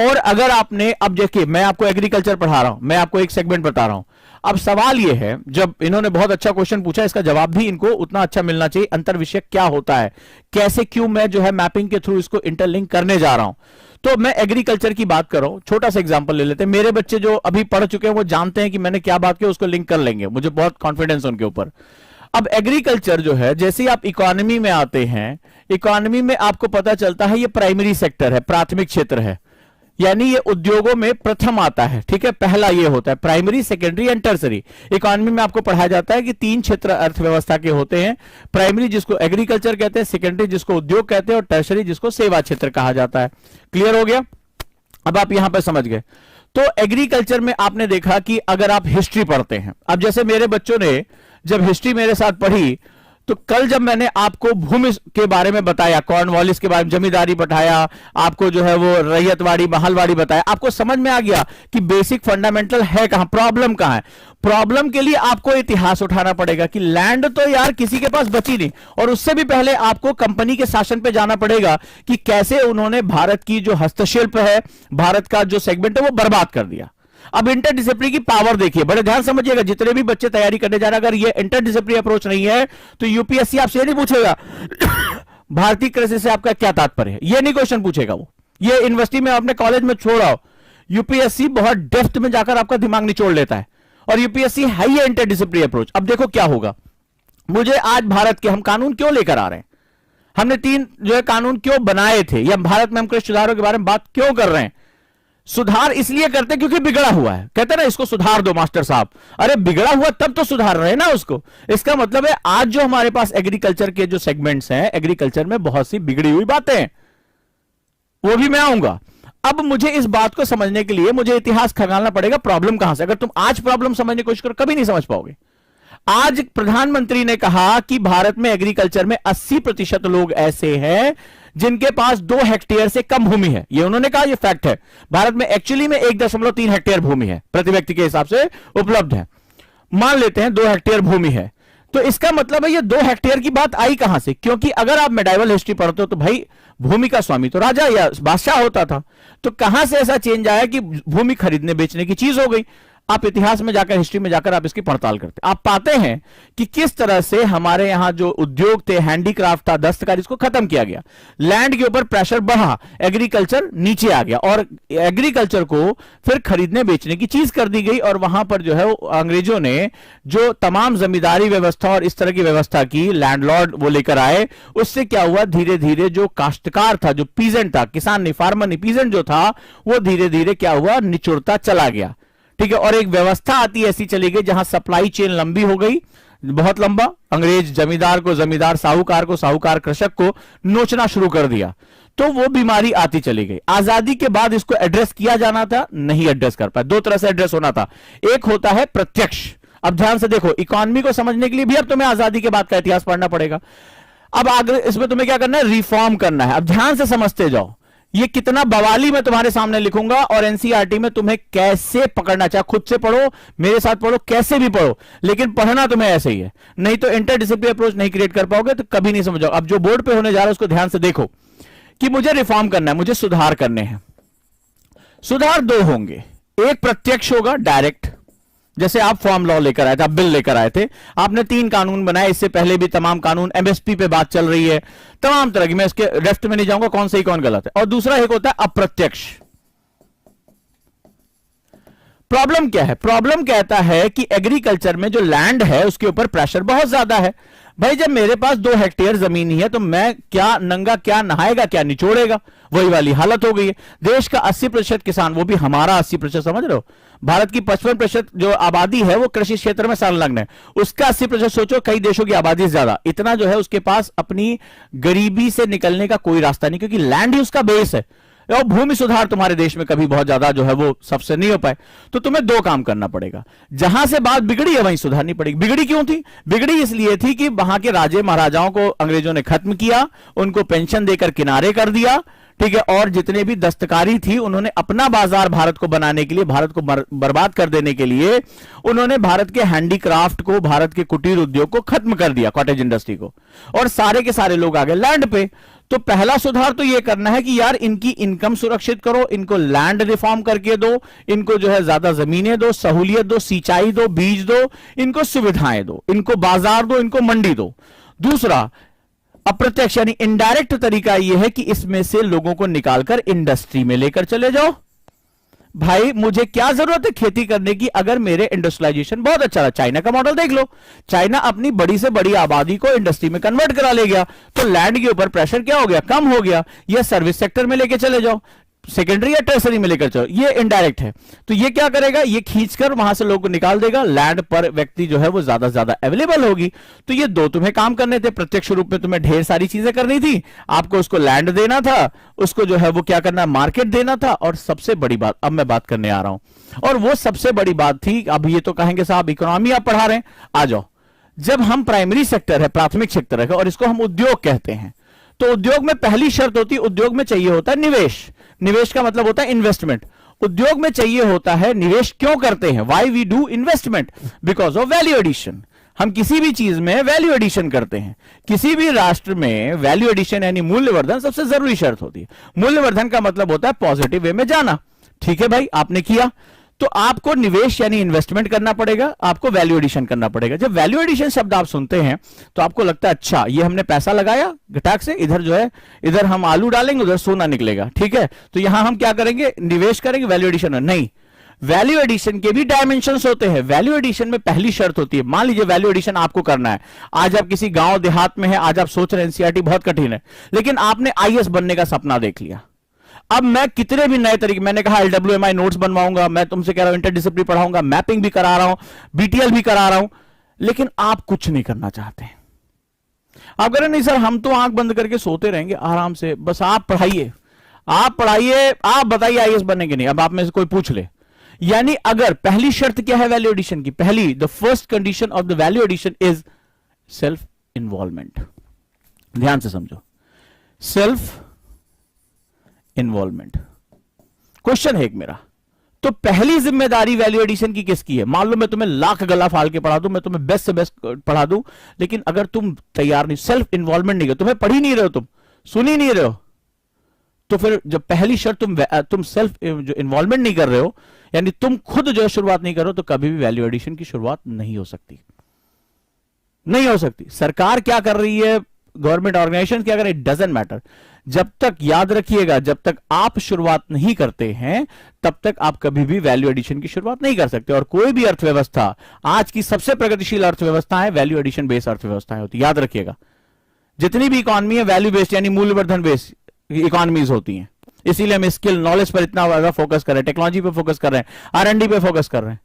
और अगर आपने, अब देखिए मैं आपको एग्रीकल्चर पढ़ा रहा हूं, मैं आपको एक सेगमेंट बता रहा हूं। अब सवाल यह है, जब इन्होंने बहुत अच्छा क्वेश्चन पूछा, इसका जवाब भी इनको उतना अच्छा मिलना चाहिए, अंतर विषय क्या होता है, कैसे, क्यों मैं जो है मैपिंग के थ्रू इसको इंटरलिंक करने जा रहा हूं। तो मैं एग्रीकल्चर की बात कर रहा हूं, छोटा सा एग्जांपल ले लेते हैं। मेरे बच्चे जो अभी पढ़ चुके हैं वो जानते हैं कि मैंने क्या बात की, उसको लिंक कर लेंगे, मुझे बहुत कॉन्फिडेंस उनके ऊपर। अब एग्रीकल्चर जो है, जैसे ही आप इकोनॉमी में आते हैं, इकोनॉमी में आपको पता चलता है ये प्राइमरी सेक्टर है, प्राथमिक क्षेत्र है, यानी ये उद्योगों में प्रथम आता है, ठीक है। पहला ये होता है primary, secondary and tertiary. Economy में आपको पढ़ाया जाता है कि 3 क्षेत्र अर्थव्यवस्था के होते हैं, प्राइमरी जिसको एग्रीकल्चर कहते हैं, सेकेंडरी जिसको उद्योग कहते हैं, और टर्सरी जिसको सेवा क्षेत्र कहा जाता है। क्लियर हो गया? अब आप यहां पर समझ गए। तो एग्रीकल्चर में आपने देखा कि अगर आप हिस्ट्री पढ़ते हैं, अब जैसे मेरे बच्चों ने जब हिस्ट्री मेरे साथ पढ़ी, तो कल जब मैंने आपको भूमि के बारे में बताया, कॉर्नवालिस के बारे में, जमींदारी बताया, आपको जो है वो रैयतवाड़ी, महलवाड़ी बताया, आपको समझ में आ गया कि बेसिक फंडामेंटल है कहां, प्रॉब्लम कहां है। प्रॉब्लम के लिए आपको इतिहास उठाना पड़ेगा कि लैंड तो यार किसी के पास बची नहीं, और उससे भी पहले आपको कंपनी के शासन पे जाना पड़ेगा कि कैसे उन्होंने भारत की जो हस्तशिल्प है, भारत का जो सेगमेंट है वो बर्बाद कर दिया। अब इंटरडिसिप्लिनरी की पावर देखिए, बड़े ध्यान समझिएगा, जितने भी बच्चे तैयारी करने जा रहे हैं, अगर ये इंटरडिसिप्लिनरी अप्रोच नहीं है तो यूपीएससी आपसे ये नहीं पूछेगा भारतीय कृषि से आपका क्या तात्पर्य है, ये नहीं क्वेश्चन पूछेगा वो। ये यूनिवर्सिटी में आपने कॉलेज में छोड़ा हो, यूपीएससी बहुत डेप्थ में जाकर आपका दिमाग निचोड़ लेता है, और यूपीएससी है ही इंटरडिसिप्लिनरी अप्रोच। अब देखो क्या होगा, मुझे आज भारत के हम कानून क्यों लेकर आ रहे हैं, हमने 3 जो है कानून क्यों बनाए थे, या भारत में हम कृषि सुधारों के बारे में बात क्यों कर रहे हैं। सुधार इसलिए करते क्योंकि बिगड़ा हुआ है, कहते ना इसको सुधार दो मास्टर साहब, अरे बिगड़ा हुआ तब तो सुधार रहे ना उसको। इसका मतलब है आज जो हमारे पास एग्रीकल्चर के जो सेगमेंट्स हैं, एग्रीकल्चर में बहुत सी बिगड़ी हुई बातें हैं, वो भी मैं आऊंगा। अब मुझे इस बात को समझने के लिए मुझे इतिहास खंगालना पड़ेगा, प्रॉब्लम कहां से। अगर तुम आज प्रॉब्लम समझने की कोशिश करो कभी नहीं समझ पाओगे। आज प्रधानमंत्री ने कहा कि भारत में एग्रीकल्चर में 80% लोग ऐसे हैं जिनके पास 2 हेक्टेयर से कम भूमि है। ये उन्होंने कहा, ये फैक्ट है। भारत में एक्चुअली में 1.3 हेक्टेयर भूमि है, प्रति व्यक्ति के हिसाब से उपलब्ध है। मान लेते हैं 2 हेक्टेयर भूमि है, तो इसका मतलब है ये 2 हेक्टेयर की बात आई कहां से, क्योंकि अगर आप मेडाइवल हिस्ट्री पढ़ते हो तो भाई भूमि का स्वामी तो राजा या बादशाह होता था। तो कहां से ऐसा चेंज आया कि भूमि खरीदने बेचने की चीज हो गई। आप इतिहास में जाकर, हिस्ट्री में जाकर आप इसकी पड़ताल करते, आप पाते हैं कि किस तरह से हमारे यहां जो उद्योग थे, हैंडीक्राफ्ट था, दस्तकारी, इसको खत्म किया गया। लैंड के ऊपर प्रेशर बढ़ा, एग्रीकल्चर नीचे आ गया, और एग्रीकल्चर को फिर खरीदने बेचने की चीज कर दी गई। और वहां पर जो है अंग्रेजों ने जो तमाम जमींदारी व्यवस्था और इस तरह की व्यवस्था की, लैंडलॉर्ड वो लेकर आए। उससे क्या हुआ, धीरे धीरे जो काश्तकार था, जो पीजेंट था, किसान नहीं, फार्मर नहीं, पीजेंट जो था, वो धीरे धीरे क्या हुआ, निचुड़ता चला गया। ठीक है, और एक व्यवस्था आती ऐसी चली गई जहां सप्लाई चेन लंबी हो गई, बहुत लंबा। अंग्रेज जमींदार को जमींदार, साहूकार को साहूकार, कृषक को नोचना शुरू कर दिया, तो वो बीमारी आती चली गई। आजादी के बाद इसको एड्रेस किया जाना था, नहीं एड्रेस कर पाए। 2 तरह से एड्रेस होना था, एक होता है प्रत्यक्ष। अब ध्यान से देखो, इकोनॉमी को समझने के लिए भी अब तुम्हें आजादी के बाद का इतिहास पढ़ना पड़ेगा। अब आगे इसमें तुम्हें क्या करना है, रिफॉर्म करना है। अब ध्यान से समझते जाओ, ये कितना बवाली मैं तुम्हारे सामने लिखूंगा, और एनसीईआरटी में तुम्हें कैसे पकड़ना, चाहे खुद से पढ़ो, मेरे साथ पढ़ो, कैसे भी पढ़ो, लेकिन पढ़ना तुम्हें ऐसे ही है। नहीं तो इंटरडिसिप्लिनरी अप्रोच नहीं क्रिएट कर पाओगे तो कभी नहीं समझो। अब जो बोर्ड पे होने जा रहा है उसको ध्यान से देखो कि मुझे रिफॉर्म करना है, मुझे सुधार करने हैं। सुधार 2 होंगे, एक प्रत्यक्ष होगा, डायरेक्ट, जैसे आप फॉर्म लॉ लेकर आए थे, आप बिल लेकर आए थे, आपने 3 कानून बनाए, इससे पहले भी तमाम कानून, एमएसपी पे बात चल रही है, तमाम तरह की, मैं इसके लेफ्ट में नहीं जाऊंगा कौन सही कौन गलत है। और दूसरा एक होता है अप्रत्यक्ष। प्रॉब्लम क्या है, प्रॉब्लम कहता है कि एग्रीकल्चर में जो लैंड है उसके ऊपर प्रेशर बहुत ज्यादा है। भाई जब मेरे पास 2 हेक्टेयर जमीन ही है तो मैं क्या नंगा, क्या नहाएगा, क्या निचोड़ेगा, वही वाली हालत हो गई है। देश का 80% किसान, वो भी हमारा 80%, समझ रहे हो, भारत की 55% जो आबादी है वो कृषि क्षेत्र में संलग्न है, उसका 80%। सोचो कई देशों की आबादी से ज्यादा, इतना जो है उसके पास अपनी गरीबी से निकलने का कोई रास्ता नहीं, क्योंकि लैंड ही उसका बेस है। और भूमि सुधार तुम्हारे देश में कभी बहुत ज्यादा जो है वो सबसे नहीं हो पाए। तो तुम्हें 2 काम करना पड़ेगा, जहां से बात बिगड़ी है वहीं सुधारनी पड़ेगी। बिगड़ी क्यों थी, बिगड़ी इसलिए थी कि वहां के राजे महाराजाओं को अंग्रेजों ने खत्म किया, उनको पेंशन देकर किनारे कर दिया, ठीक है, और जितने भी दस्तकारी थी उन्होंने अपना बाजार भारत को बनाने के लिए, भारत को बर्बाद कर देने के लिए उन्होंने भारत के हैंडीक्राफ्ट को, भारत के कुटीर उद्योग को खत्म कर दिया, कॉटेज इंडस्ट्री को, और सारे के सारे लोग आ गए लैंड पे। तो पहला सुधार तो यह करना है कि यार इनकी इनकम सुरक्षित करो, इनको लैंड रिफॉर्म करके दो, इनको जो है ज्यादा जमीनें दो, सहूलियत दो, सिंचाई दो, बीज दो, इनको सुविधाएं दो, इनको बाजार दो, इनको मंडी दो। दूसरा अप्रत्यक्ष यानी इनडायरेक्ट तरीका यह है कि इसमें से लोगों को निकालकर इंडस्ट्री में लेकर चले जाओ। भाई मुझे क्या जरूरत है खेती करने की अगर मेरे इंडस्ट्रियलाइजेशन बहुत अच्छा रहा। चाइना का मॉडल देख लो, चाइना अपनी बड़ी से बड़ी आबादी को इंडस्ट्री में कन्वर्ट करा ले गया, तो लैंड के ऊपर प्रेशर क्या हो गया, कम हो गया। यह सर्विस सेक्टर में लेके चले जाओ, सेकेंडरी या टर्सरी में लेकर चलो, ये इनडायरेक्ट है। तो ये क्या करेगा, ये खींचकर वहां से लोगों को निकाल देगा, लैंड पर व्यक्ति जो है वो ज्यादा से ज्यादा अवेलेबल होगी। तो ये 2 तुम्हें काम करने थे। प्रत्यक्ष रूप में तुम्हें ढेर सारी चीजें करनी थी, आपको उसको लैंड देना था, उसको जो है वो क्या करना, मार्केट देना था, और सबसे बड़ी बात अब मैं बात करने आ रहा हूं, और वो सबसे बड़ी बात थी। अब ये तो कहेंगे साहब इकोनॉमी आप पढ़ा रहे हैं, आ जाओ। जब हम प्राइमरी सेक्टर है, प्राथमिक सेक्टर है, और इसको हम उद्योग कहते हैं, तो उद्योग में पहली शर्त होती है, उद्योग में चाहिए होता है निवेश। निवेश का मतलब होता है इन्वेस्टमेंट। उद्योग में चाहिए होता है निवेश। क्यों करते हैं, why we do investment, because of value addition. हम किसी भी चीज में वैल्यू एडिशन करते हैं। किसी भी राष्ट्र में वैल्यू एडिशन यानी मूल्यवर्धन सबसे जरूरी शर्त होती है। मूल्यवर्धन का मतलब होता है पॉजिटिव वे में जाना। ठीक है भाई, आपने किया तो आपको निवेश यानी इन्वेस्टमेंट करना पड़ेगा, आपको वैल्यू एडिशन करना पड़ेगा। जब वैल्यू एडिशन शब्द आप सुनते हैं तो आपको लगता है अच्छा ये हमने पैसा लगाया घटाक से, इधर जो है इधर हम आलू डालेंगे उधर सोना निकलेगा, ठीक है, तो यहां हम क्या करेंगे, निवेश करेंगे, वैल्यू एडिशन नहीं। वैल्यू एडिशन के भी डायमेंशंस होते हैं। वैल्यू एडिशन में पहली शर्त होती है, मान लीजिए वैल्यू एडिशन आपको करना है, आज आप किसी गांव देहात में है, आज आप सोच रहे हैं एनसीईआरटी बहुत कठिन है, लेकिन आपने आईएएस बनने का सपना देख लिया। अब मैं कितने भी नए तरीके, मैंने कहा एलडब्ल्यूएमआई नोट्स बनवाऊंगा, मैं तुमसे कह रहा हूं इंटरडिसिप्लिनरी पढ़ाऊंगा, मैपिंग भी करा रहा हूं, बीटीएल भी करा रहा हूं, लेकिन आप कुछ नहीं करना चाहते। आप कह रहे नहीं सर हम तो आंख बंद करके सोते रहेंगे आराम से, बस आप पढ़ाइए, आप पढ़ाइए, आप बताइए आईएएस बनने के नहीं। अब आप में से कोई पूछ ले, यानी अगर पहली शर्त क्या है वैल्यू एडिशन की, पहली the first condition of the value addition is self involvement. ध्यान से समझो, सेल्फ इन्वॉल्वमेंट। क्वेश्चन है एक मेरा, तो पहली जिम्मेदारी वैल्यू एडिशन की किसकी है? मान लो मैं तुम्हें लाख गला फाड़ के पढ़ा दूं, मैं तुम्हें बेस्ट से बेस्ट पढ़ा दूं, लेकिन अगर तुम तैयार नहीं, सेल्फ इन्वॉल्वमेंट नहीं कर, तुम्हें पढ़ ही नहीं रहे हो, तुम सुन ही नहीं रहे हो, तो फिर जब पहली शर्त तुम सेल्फ जो इन्वॉल्वमेंट नहीं कर रहे हो, यानी तुम खुद जो है शुरुआत नहीं कर रहे हो, तो कभी भी वैल्यू एडिशन की शुरुआत नहीं हो सकती, नहीं हो सकती। सरकार क्या कर रही है, गवर्नमेंट ऑर्गेनाइजेशन क्या कर रही है, डजंट मैटर। जब तक, याद रखिएगा, जब तक आप शुरुआत नहीं करते हैं तब तक आप कभी भी वैल्यू एडिशन की शुरुआत नहीं कर सकते। और कोई भी अर्थव्यवस्था, आज की सबसे प्रगतिशील अर्थव्यवस्था है वैल्यू एडिशन बेस्ड अर्थव्यवस्थाएं होती, याद रखिएगा। जितनी भी इकॉनमी है वैल्यू बेस्ड यानी मूल्यवर्धन बेस्ड इकॉनमीज होती हैं, इसीलिए हम स्किल नॉलेज पर इतना ज्यादा फोकस कर रहे हैं, टेक्नोलॉजी पे फोकस कर रहे हैं, आर&डी पे फोकस कर रहे हैं,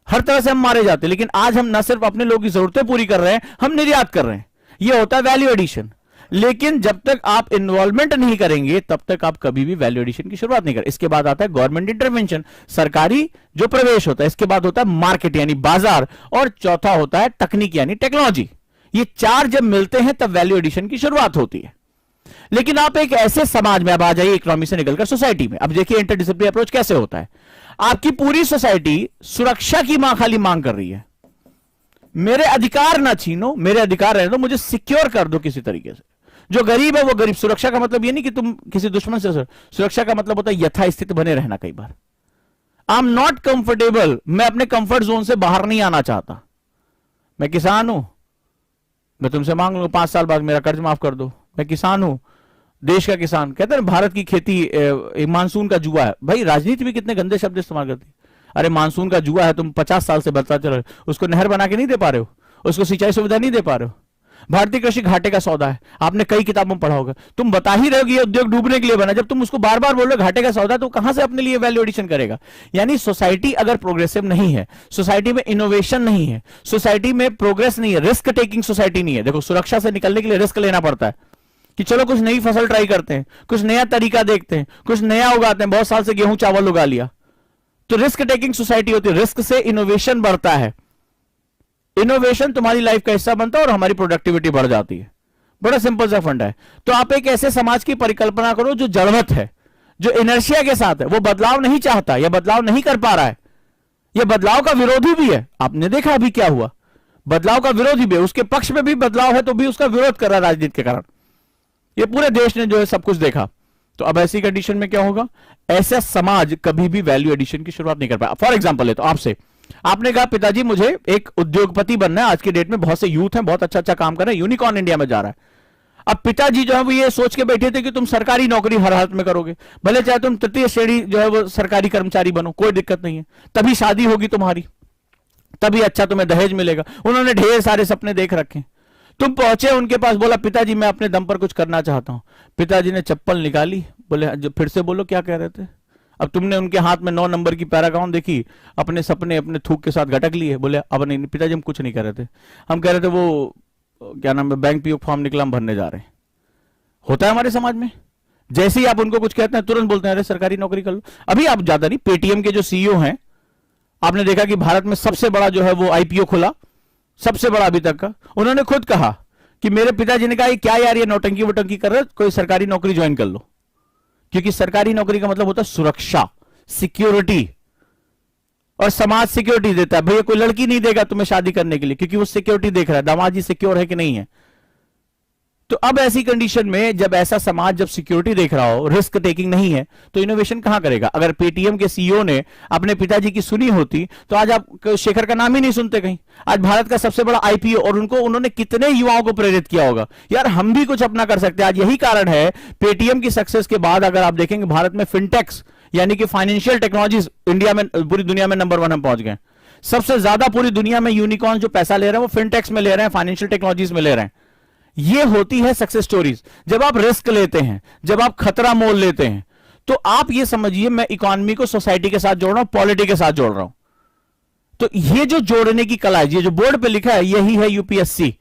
हर तरह से हम मारे जाते हैं। लेकिन आज हम न सिर्फ अपने लोगों की जरूरतें पूरी कर रहे हैं, हम निर्यात कर रहे हैं, यह होता है वैल्यू एडिशन। लेकिन जब तक आप इन्वॉल्वमेंट नहीं करेंगे तब तक आप कभी भी वैल्यू एडिशन की शुरुआत नहीं करें। इसके बाद आता है गवर्नमेंट इंटरवेंशन, सरकारी जो प्रवेश होता है, इसके बाद होता है मार्केट यानी बाजार, और चौथा होता है तकनीक यानी टेक्नोलॉजी। ये चार जब मिलते हैं तब वैल्यू एडिशन की शुरुआत होती है। लेकिन आप एक ऐसे समाज में, अब आ जाइए इकोनॉमी से निकलकर सोसाइटी में, अब देखिए इंटरडिसिप्लिनरी अप्रोच कैसे होता है। आपकी पूरी सोसाइटी सुरक्षा की खाली मांग कर रही है, मेरे अधिकार ना छीनो, मेरे अधिकार रहने दो, मुझे सिक्योर कर दो किसी तरीके से। जो गरीब है वो गरीब, सुरक्षा का मतलब ये नहीं कि तुम किसी दुश्मन से, सुरक्षा का मतलब होता है यथास्थिति बने रहना। कई बार आई एम नॉट कंफर्टेबल, मैं अपने कंफर्ट जोन से बाहर नहीं आना चाहता, मैं किसान हूं, मैं तुमसे मांग लूं 5 साल बाद मेरा कर्ज माफ कर दो, मैं किसान हूं, देश का किसान। कहते हैं भारत की खेती मानसून का जुआ है। भाई राजनीति भी कितने गंदे शब्द इस्तेमाल करती है, अरे मानसून का जुआ है, तुम 50 साल से बदलता चल रहे हो, उसको नहर बना के नहीं दे पा रहे हो, उसको सिंचाई सुविधा नहीं दे पा रहे हो। भारतीय कृषि घाटे का सौदा है, आपने कई किताबों में पढ़ा होगा, तुम बता ही रहे हो कि ये उद्योग डूबने के लिए बना, जब तुम उसको बार बार बोल रहे हो घाटे का सौदा, तो कहां से अपने लिए वैल्यू एडिशन करेगा? यानी सोसाइटी अगर प्रोग्रेसिव नहीं है, सोसाइटी में इनोवेशन नहीं है, सोसाइटी में प्रोग्रेस नहीं है, रिस्क टेकिंग सोसाइटी नहीं है। देखो सुरक्षा से निकलने के लिए रिस्क लेना पड़ता है कि चलो कुछ नई फसल ट्राई करते हैं, कुछ नया तरीका देखते हैं, कुछ नया उगाते हैं, बहुत साल से गेहूं चावल उगा लिया, तो रिस्क टेकिंग सोसाइटी होती है। रिस्क से इनोवेशन बढ़ता है, इनोवेशन तुम्हारी लाइफ का हिस्सा बनता है और हमारी प्रोडक्टिविटी बढ़ जाती है। बड़ा सिंपल सा फंडा है। तो आप एक ऐसे समाज की परिकल्पना करो जो जड़वत है, जो इनर्शिया के साथ है, वो बदलाव नहीं चाहता या बदलाव नहीं कर पा रहा है, यह बदलाव का विरोधी भी है। आपने देखा अभी क्या हुआ, बदलाव का विरोधी भी है, उसके पक्ष में भी बदलाव है तो भी उसका विरोध कर रहा है राजनीति के कारण। ये पूरे देश ने जो है सब कुछ देखा। तो अब ऐसी कंडीशन में क्या होगा, ऐसा समाज कभी भी वैल्यू एडिशन की शुरुआत नहीं कर पाया। फॉर एग्जांपल है, तो आपसे आपने कहा पिताजी मुझे एक उद्योगपति बनना है, आज की डेट में बहुत से यूथ हैं, बहुत अच्छा अच्छा काम कर रहे हैं, यूनिकॉर्न इंडिया में जा रहा है। अब पिताजी जो है वो ये सोच के बैठे थे कि तुम सरकारी नौकरी हर हालत में करोगे, भले चाहे तुम तृतीय श्रेणी जो है वो सरकारी कर्मचारी बनो, कोई दिक्कत नहीं है, तभी शादी होगी तुम्हारी, तभी अच्छा तुम्हें दहेज मिलेगा। उन्होंने ढेर सारे सपने देख रखे। तुम पहुंचे उनके पास, बोला पिताजी मैं अपने दम पर कुछ करना चाहता हूं। पिताजी ने चप्पल निकाली, बोले फिर से बोलो क्या कह रहे थे। अब तुमने उनके हाथ में 9 नंबर की पैराग्राफ देखी, अपने सपने अपने थूक के साथ घटक लिए। बोले अब नहीं पिताजी हम कुछ नहीं कह रहे थे, हम कह रहे थे वो क्या नाम है बैंक पीओ फॉर्म निकला, हम भरने जा रहे हैं। होता है हमारे समाज में, जैसे ही आप उनको कुछ कहते हैं तुरंत बोलते हैं अरे सरकारी नौकरी कर लो। अभी आप ज्यादा नहीं, पेटीएम के जो सीईओ हैं, आपने देखा कि भारत में सबसे बड़ा जो है वो आईपीओ खुला, सबसे बड़ा अभी तक का। उन्होंने खुद कहा कि मेरे पिताजी ने कहा क्या यार ये नौटंकी वोटंकी कर रहे, कोई सरकारी नौकरी ज्वाइन कर लो, क्योंकि सरकारी नौकरी का मतलब होता है सुरक्षा, सिक्योरिटी, और समाज सिक्योरिटी देता है। भैया कोई लड़की नहीं देगा तुम्हें शादी करने के लिए, क्योंकि वो सिक्योरिटी देख रहा है दामाद जी सिक्योर है कि नहीं है। तो अब ऐसी कंडीशन में जब ऐसा समाज जब सिक्योरिटी देख रहा हो, रिस्क टेकिंग नहीं है, तो इनोवेशन कहां करेगा? अगर पेटीएम के सीईओ ने अपने पिताजी की सुनी होती तो आज आप शेखर का नाम ही नहीं सुनते कहीं। आज भारत का सबसे बड़ा आईपीओ, और उन्होंने कितने युवाओं को प्रेरित किया होगा, यार हम भी कुछ अपना कर सकते हैं। आज यही कारण है पेटीएम की सक्सेस के बाद अगर आप देखेंगे भारत में फिनटेक्स यानी कि फाइनेंशियल टेक्नोलॉजीज इंडिया में, पूरी दुनिया में नंबर 1 हम पहुंच गए। सबसे ज्यादा पूरी दुनिया में यूनिकॉर्न जो पैसा ले रहे हैं वो फिनटेक्स में ले रहे हैं, फाइनेंशियल टेक्नोलॉजीज में ले रहे हैं। ये होती है सक्सेस स्टोरीज। जब आप रिस्क लेते हैं, जब आप खतरा मोल लेते हैं, तो आप ये समझिए मैं इकोनॉमी को सोसाइटी के साथ जोड़ रहा हूं, पॉलिटी के साथ जोड़ रहा हूं। तो ये जो जोड़ने की कला है, ये जो बोर्ड पे लिखा है, यही है यूपीएससी।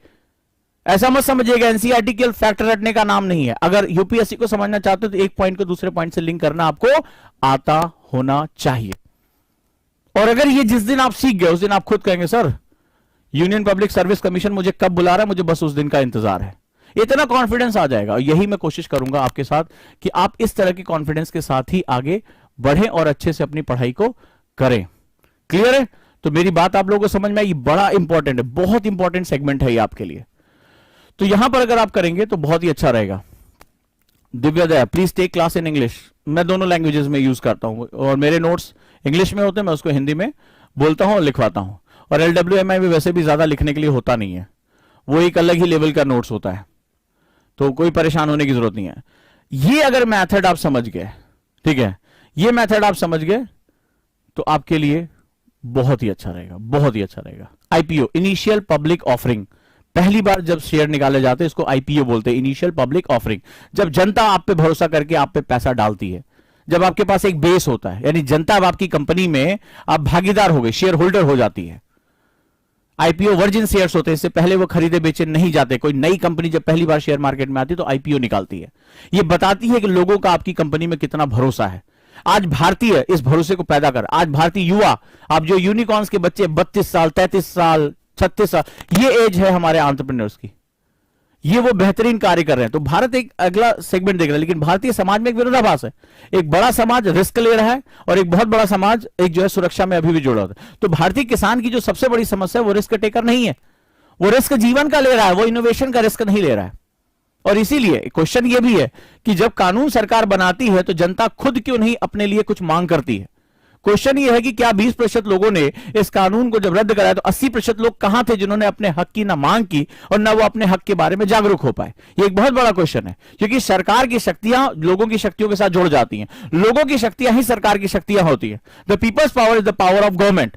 ऐसा मत समझिएगा एनसीईआरटी केवल फैक्ट रटने का नाम नहीं है। अगर यूपीएससी को समझना चाहते हो तो एक पॉइंट को दूसरे पॉइंट से लिंक करना आपको आता होना चाहिए। और अगर ये जिस दिन आप सीख गए उस दिन आप खुद कहेंगे sir union public service commission मुझे कब बुला रहा है, मुझे बस उस दिन का इंतजार है। इतना कॉन्फिडेंस आ जाएगा। यही मैं कोशिश करूंगा आपके साथ कि आप इस तरह के कॉन्फिडेंस के साथ ही आगे बढ़ें और अच्छे से अपनी पढ़ाई को करें। क्लियर है? तो मेरी बात आप लोगों को समझ में आई? बड़ा इंपॉर्टेंट है, बहुत इंपॉर्टेंट सेगमेंट है ये आपके लिए। तो यहां पर अगर आप करेंगे तो बहुत ही अच्छा रहेगा। Divyoday please take class in English. मैं दोनों लैंग्वेजेस में यूज करता हूं और मेरे नोट्स इंग्लिश में होते हैं, मैं उसको हिंदी में बोलता हूं और लिखवाता हूं। और LWMI में वैसे भी ज्यादा लिखने के लिए होता नहीं है, वो एक अलग ही लेवल का नोट्स होता है, तो कोई परेशान होने की जरूरत नहीं है। ये अगर मेथड आप समझ गए, ठीक है, ये मेथड आप समझ गए तो आपके लिए बहुत ही अच्छा रहेगा, बहुत ही अच्छा रहेगा। आईपीओ, इनिशियल पब्लिक ऑफरिंग, पहली बार जब शेयर निकाले जाते हैं इसको आईपीओ बोलते हैं, इनिशियल पब्लिक ऑफरिंग। जब जनता आप पे भरोसा करके आप पे पैसा डालती है, जब आपके पास एक बेस होता है, यानी जनता अब आपकी कंपनी में आप भागीदार हो गए, शेयर होल्डर हो जाती है। आईपीओ वर्जिन शेयर्स होते हैं, इससे पहले वो खरीदे बेचे नहीं जाते। कोई नई कंपनी जब पहली बार शेयर मार्केट में आती है तो आईपीओ निकालती है। ये बताती है कि लोगों का आपकी कंपनी में कितना भरोसा है। आज भारतीय इस भरोसे को पैदा कर, आज भारतीय युवा, आप जो यूनिकॉर्न्स के बच्चे 32 साल 33 साल 36 साल, ये एज है हमारे एंटरप्रेन्योर्स की, ये वो बेहतरीन कार्य कर रहे हैं। तो भारत एक अगला सेगमेंट देख रहा है, लेकिन भारतीय समाज में एक विरोधाभास है। एक बड़ा समाज रिस्क ले रहा है और एक बहुत बड़ा समाज एक जो है सुरक्षा में अभी भी जुड़ा होता है। तो भारतीय किसान की जो सबसे बड़ी समस्या है वो रिस्क टेकर नहीं है, वो रिस्क जीवन का ले रहा है, वो इनोवेशन का रिस्क नहीं ले रहा है। और इसीलिए क्वेश्चन ये भी है कि जब कानून सरकार बनाती है तो जनता खुद क्यों नहीं अपने लिए कुछ मांग करती है। क्वेश्चन ये है कि क्या 20% लोगों ने इस कानून को जब रद्द कराया तो 80% लोग कहां थे जिन्होंने अपने हक की ना मांग की और ना वो अपने हक के बारे में जागरूक हो पाए। ये एक बहुत बड़ा क्वेश्चन है, क्योंकि सरकार की शक्तियां लोगों की शक्तियों के साथ जुड़ जाती हैं, लोगों की शक्तियां ही सरकार की शक्तियां होती है। The peoples power is the power of government.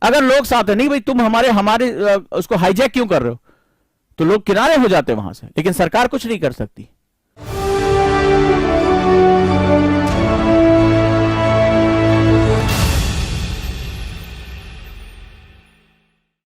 अगर लोग साथ है, नहीं भाई तुम हमारे उसको हाईजैक क्यों कर रहे हो, तो लोग किनारे हो जाते हैं वहां से, लेकिन सरकार कुछ नहीं कर सकती।